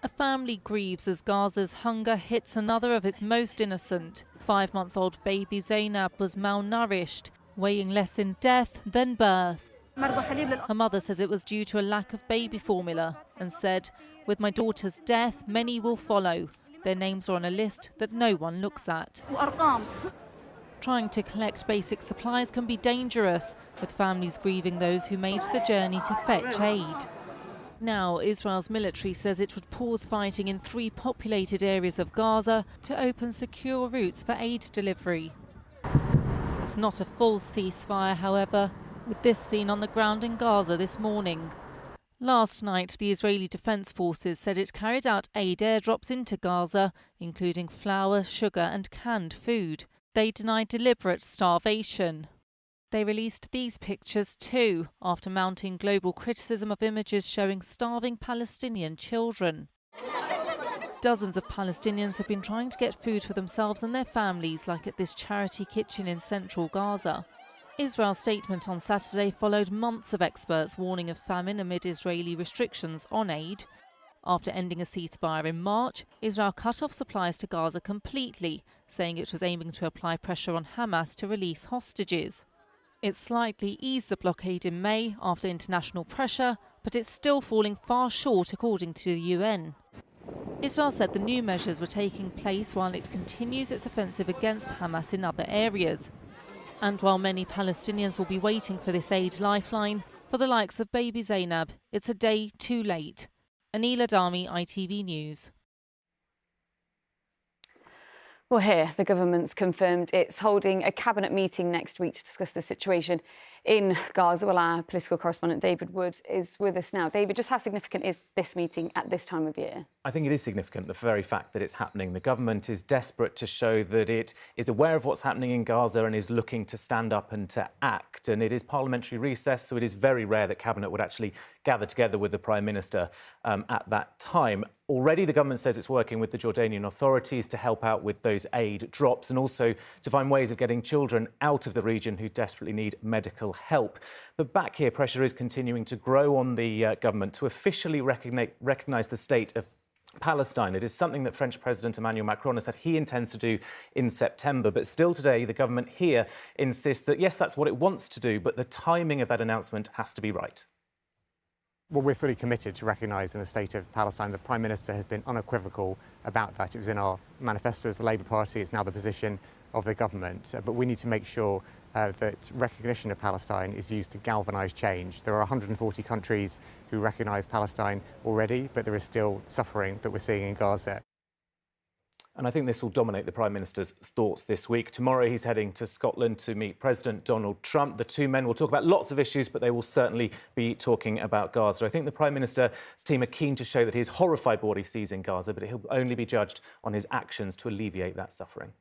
A family grieves as Gaza's hunger hits another of its most innocent. 5-month-old baby Zainab was malnourished, weighing less in death than birth. Her mother says it was due to a lack of baby formula and said, "With my daughter's death, many will follow. Their names are on a list that no one looks at." Trying to collect basic supplies can be dangerous, with families grieving those who made the journey to fetch aid. Now, Israel's military says it would pause fighting in 3 populated areas of Gaza to open secure routes for aid delivery. It's not a full ceasefire, however, with this seen on the ground in Gaza this morning. Last night, the Israeli Defense Forces said it carried out aid airdrops into Gaza, including flour, sugar and canned food. They denied deliberate starvation. They released these pictures too, after mounting global criticism of images showing starving Palestinian children. Dozens of Palestinians have been trying to get food for themselves and their families, like at this charity kitchen in central Gaza. Israel's statement on Saturday followed months of experts warning of famine amid Israeli restrictions on aid. After ending a ceasefire in March, Israel cut off supplies to Gaza completely, saying it was aiming to apply pressure on Hamas to release hostages. It slightly eased the blockade in May after international pressure, but it's still falling far short according to the UN. Israel said the new measures were taking place while it continues its offensive against Hamas in other areas. And while many Palestinians will be waiting for this aid lifeline, for the likes of baby Zainab, it's a day too late. Anila Dami, ITV News. Well, here, the government's confirmed it's holding a cabinet meeting next week to discuss the situation in Gaza. Well, our political correspondent David Wood is with us now. David, just how significant is this meeting at this time of year? I think it is significant, the very fact that it's happening. The government is desperate to show that it is aware of what's happening in Gaza and is looking to stand up and to act. And it is parliamentary recess, so it is very rare that Cabinet would actually gather together with the Prime Minister at that time. Already the government says it's working with the Jordanian authorities to help out with those aid drops and also to find ways of getting children out of the region who desperately need medical help. But back here, pressure is continuing to grow on the government to officially recognise the state of Palestine. It is something that French President Emmanuel Macron has said he intends to do in September. But still today, the government here insists that, yes, that's what it wants to do, but the timing of that announcement has to be right. Well, we're fully committed to recognising the state of Palestine. The Prime Minister has been unequivocal about that. It was in our manifesto as the Labour Party. It's now the position of the government. But we need to make sure that recognition of Palestine is used to galvanise change. There are 140 countries who recognise Palestine already, but there is still suffering that we're seeing in Gaza. And I think this will dominate the Prime Minister's thoughts this week. Tomorrow he's heading to Scotland to meet President Donald Trump. The two men will talk about lots of issues, but they will certainly be talking about Gaza. I think the Prime Minister's team are keen to show that he is horrified by what he sees in Gaza, but he'll only be judged on his actions to alleviate that suffering.